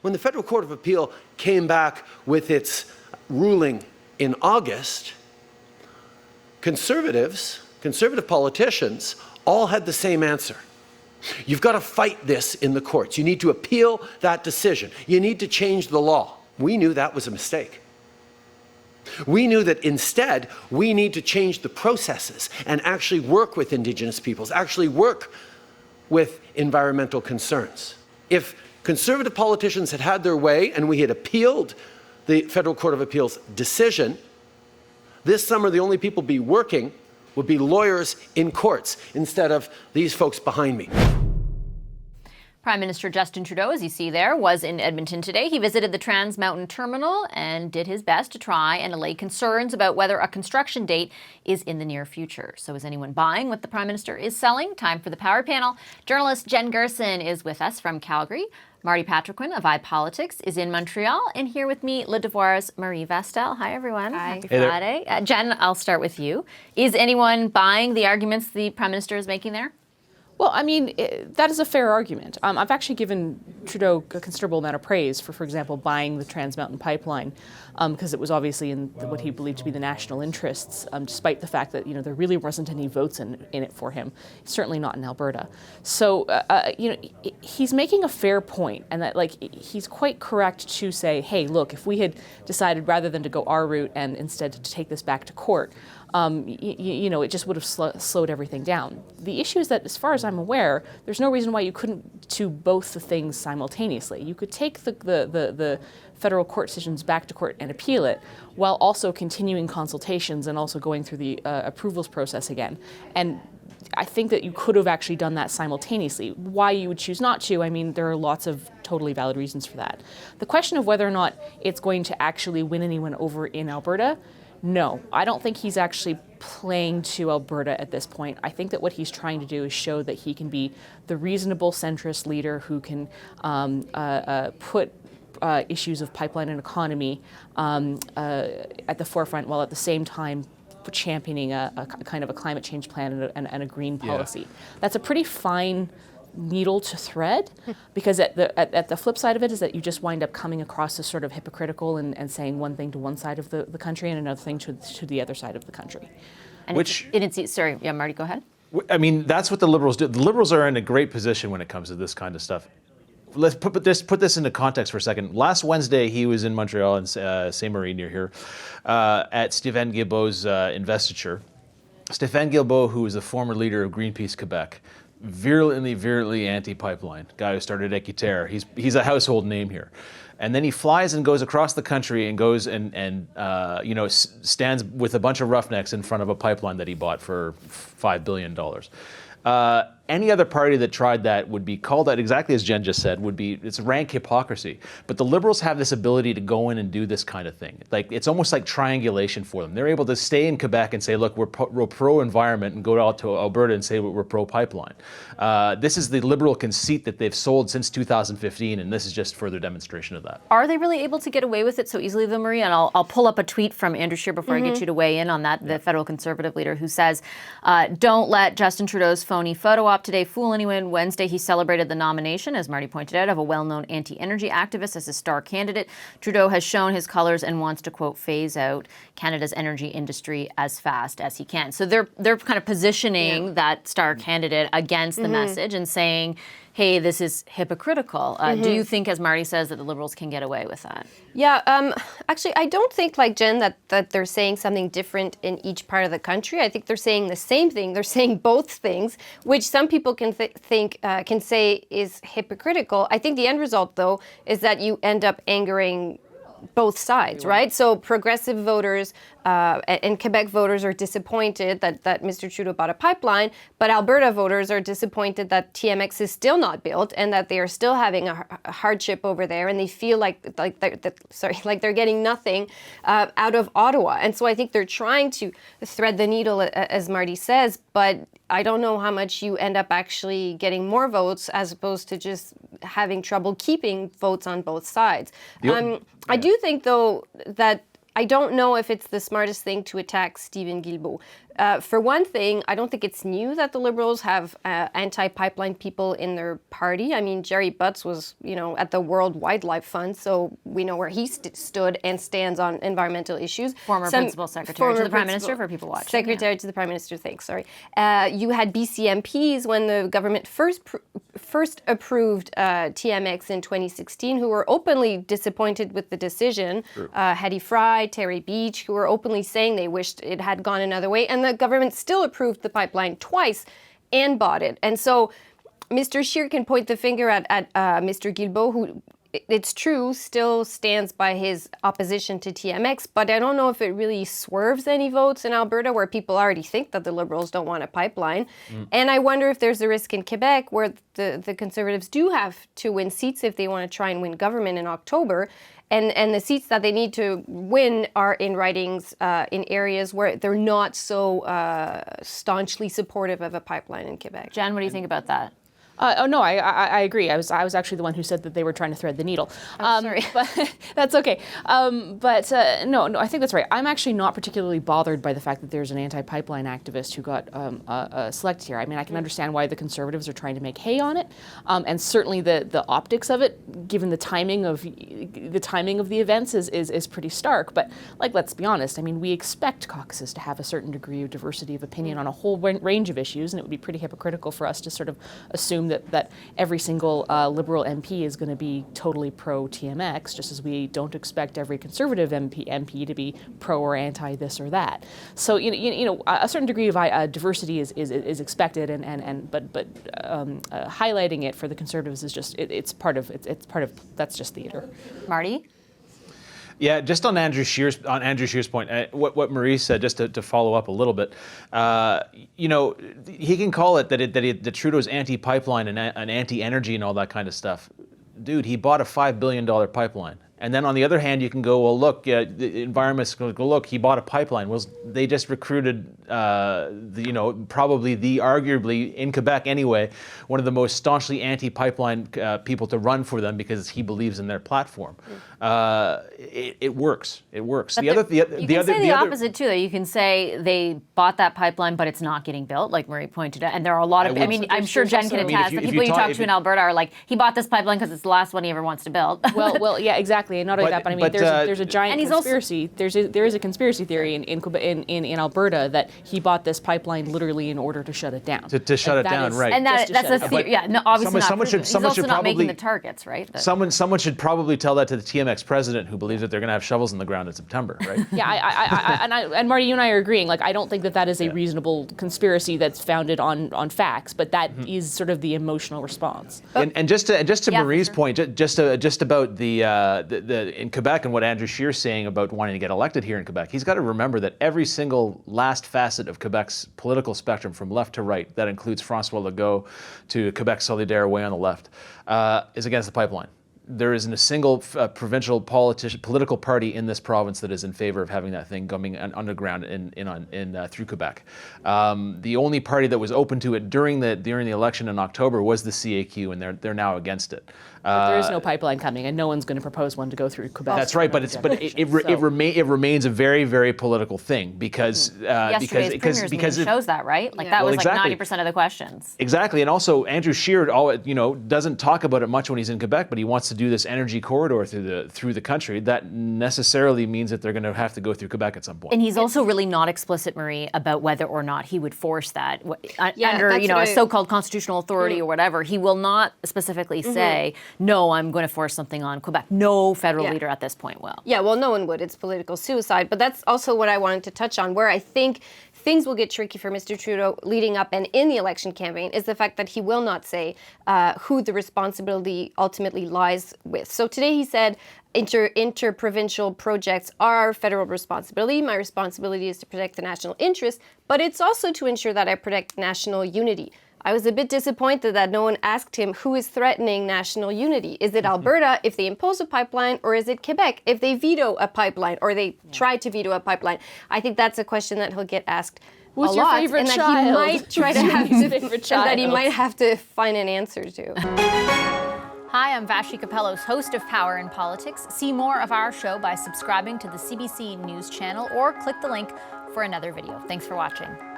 When the Federal Court of Appeal came back with its ruling in August, conservative politicians all had the same answer. You've got to fight this in the courts. You need to appeal that decision. You need to change the law. We knew that was a mistake. We knew that instead, we need to change the processes and actually work with Indigenous peoples, actually work with environmental concerns. If conservative politicians had had their way and we had appealed the Federal Court of Appeal's decision, this summer the only people be working would be lawyers in courts instead of these folks behind me. Prime Minister Justin Trudeau, as you see there, was in Edmonton today. He visited the Trans Mountain Terminal and did his best to try and allay concerns about whether a construction date is in the near future. So is anyone buying what the Prime Minister is selling? Time for the Power Panel. Journalist Jen Gerson is with us from Calgary. Marty Patriquin of iPolitics is in Montreal. And here with me, Le Devoir's Marie Vestel. Hi, everyone. Hi. Happy Friday. Jen, I'll start with you. Is anyone buying the arguments the Prime Minister is making there? Well, I mean, that is a fair argument. I've actually given Trudeau a considerable amount of praise for example, buying the Trans Mountain Pipeline, because it was obviously in what he believed to be the national interests, despite the fact that, there really wasn't any votes in it for him, certainly not in Alberta. So, he's making a fair point, and that, he's quite correct to say, hey, look, if we had decided rather than to go our route and instead to take this back to court, it just would have slowed everything down. The issue is that, as far as I'm aware, there's no reason why you couldn't do both the things simultaneously. You could take the federal court decisions back to court and appeal it, while also continuing consultations and also going through the approvals process again. And I think that you could have actually done that simultaneously. Why you would choose not to, I mean, there are lots of totally valid reasons for that. The question of whether or not it's going to actually win anyone over in Alberta, no, I don't think he's actually playing to Alberta at this point. I think that what he's trying to do is show that he can be the reasonable centrist leader who can put issues of pipeline and economy at the forefront, while at the same time championing a kind of a climate change plan and a green policy. Yeah. That's a pretty fine needle to thread, because at the flip side of it is that you just wind up coming across as sort of hypocritical and saying one thing to one side of the country and another thing to the other side of the country. And Marty, go ahead. I mean, that's what the Liberals do. The Liberals are in a great position when it comes to this kind of stuff. Let's put this into context for a second. Last Wednesday, he was in Montreal in Saint-Marie near here at Stéphane Guilbeault's investiture. Stéphane Guilbeault, who is the former leader of Greenpeace Quebec, virulently anti-pipeline, guy who started Équiterre. He's a household name here. And then he flies and goes across the country and goes and stands with a bunch of roughnecks in front of a pipeline that he bought for $5 billion. Any other party that tried that would be called out, exactly as Jen just said, it's rank hypocrisy. But the Liberals have this ability to go in and do this kind of thing. It's almost like triangulation for them. They're able to stay in Quebec and say, look, we're pro-environment, and go out to Alberta and say we're pro-pipeline. This is the Liberal conceit that they've sold since 2015, and this is just further demonstration of that. Are they really able to get away with it so easily, though, Marie? And I'll pull up a tweet from Andrew Scheer before I get you to weigh in on that, the federal Conservative leader, who says, don't let Justin Trudeau's phony photo op today fool anyone. Wednesday, he celebrated the nomination, as Marty pointed out, of a well-known anti-energy activist as his star candidate. Trudeau has shown his colors and wants to, quote, phase out Canada's energy industry as fast as he can. So they're kind of positioning that star candidate against the message and saying, hey, this is hypocritical. Do you think, as Marty says, that the Liberals can get away with that? Yeah, actually, I don't think, like Jen, that they're saying something different in each part of the country. I think they're saying the same thing. They're saying both things, which some people can can say is hypocritical. I think the end result, though, is that you end up angering both sides, right? So progressive voters and Quebec voters are disappointed that Mr. Trudeau bought a pipeline, but Alberta voters are disappointed that TMX is still not built and that they are still having a hardship over there, and they feel like they're getting nothing out of Ottawa. And so I think they're trying to thread the needle, as Marty says, but I don't know how much you end up actually getting more votes as opposed to just having trouble keeping votes on both sides. I do think, though, that I don't know if it's the smartest thing to attack Stephen Guilbeault. For one thing, I don't think it's new that the Liberals have anti-pipeline people in their party. I mean, Jerry Butts was, at the World Wildlife Fund, so we know where he stood and stands on environmental issues. Former principal secretary to the Prime Minister, for people watching. Secretary to the Prime Minister, thanks, sorry. You had BC MPs when the government first approved TMX in 2016, who were openly disappointed with the decision. Hedy Fry, Terry Beach, who were openly saying they wished it had gone another way. And the government still approved the pipeline twice and bought it. And so Mr. Scheer can point the finger at Mr. Guilbeault, who, it's true, still stands by his opposition to TMX, but I don't know if it really swerves any votes in Alberta, where people already think that the Liberals don't want a pipeline. And I wonder if there's a risk in Quebec, where the Conservatives do have to win seats if they want to try and win government in October. And the seats that they need to win are in ridings in areas where they're not so staunchly supportive of a pipeline in Quebec. Jen, what do you think about that? No, I agree. I was actually the one who said that they were trying to thread the needle. Sorry. But that's okay. No, I think that's right. I'm actually not particularly bothered by the fact that there's an anti-pipeline activist who got selected here. I mean, I can understand why the Conservatives are trying to make hay on it, and certainly the optics of it, given the timing of the events, is pretty stark. But let's be honest. I mean, we expect caucuses to have a certain degree of diversity of opinion on a whole range of issues, and it would be pretty hypocritical for us to sort of assume that every single Liberal MP is going to be totally pro-TMX, just as we don't expect every Conservative MP to be pro or anti this or that. So a certain degree of diversity is expected, but highlighting it for the Conservatives is just it's part of that's just theater. Marty? Yeah, just on Andrew Scheer's point, what Marie said, just to follow up a little bit, he can call it that Trudeau's anti-pipeline and anti-energy and all that kind of stuff. Dude, he bought a $5 billion pipeline. And then on the other hand, you can go, well, look, the environment's going to go, look, he bought a pipeline. Well, they just recruited, probably arguably, in Quebec anyway, one of the most staunchly anti-pipeline people to run for them because he believes in their platform. It works. It works. You can say the opposite too. Though. You can say they bought that pipeline, but it's not getting built, like Marie pointed out. And there are a lot of. I'm sure Jen can attest. The people you talk to in Alberta are like, he bought this pipeline because it's the last one he ever wants to build. Well, yeah, exactly. And not only that, but I mean, there's a giant conspiracy. There is a conspiracy theory in Alberta that he bought this pipeline literally in order to shut it down. To shut it down, right? And that's a theory. Yeah, no, obviously not. He's also not making the targets, right? Someone should probably tell that to the TMX president, who believes that they're going to have shovels in the ground in September, right? Yeah, and Marty, you and I are agreeing. I don't think that is a reasonable conspiracy that's founded on facts, but that is sort of the emotional response. And just to Marie's point, just about the in Quebec and what Andrew Scheer's saying about wanting to get elected here in Quebec, he's got to remember that every single last facet of Quebec's political spectrum, from left to right, that includes François Legault to Quebec Solidaire way on the left, is against the pipeline. There isn't a single provincial political party in this province that is in favor of having that thing coming underground through Quebec. The only party that was open to it during the election in October was the CAQ, and they're now against it. But there is no pipeline coming, and no one's going to propose one to go through Quebec. That's right, but it remains a very, very political thing because because it shows that, right? That was exactly. 90% of the questions. Exactly, and also Andrew Scheer, doesn't talk about it much when he's in Quebec, but he wants to do this energy corridor through the country. That necessarily means that they're going to have to go through Quebec at some point. And he's also really not explicit, Marie, about whether or not he would force that under a so-called constitutional authority or whatever. He will not specifically say, no, I'm going to force something on Quebec. No federal leader at this point will. Yeah, well, no one would. It's political suicide. But that's also what I wanted to touch on, where I think things will get tricky for Mr. Trudeau leading up and in the election campaign, is the fact that he will not say who the responsibility ultimately lies with. So today he said, interprovincial projects are federal responsibility. My responsibility is to protect the national interest, but it's also to ensure that I protect national unity. I was a bit disappointed that no one asked him who is threatening national unity. Is it Alberta if they impose a pipeline, or is it Quebec if they veto a pipeline, or they try to veto a pipeline? I think that's a question that he'll get asked Who's a your lot, favorite and that child? he might try to have to, favorite and that he might have to find an answer to. Hi, I'm Vashi Kapellos, host of Power in Politics. See more of our show by subscribing to the CBC News channel or click the link for another video. Thanks for watching.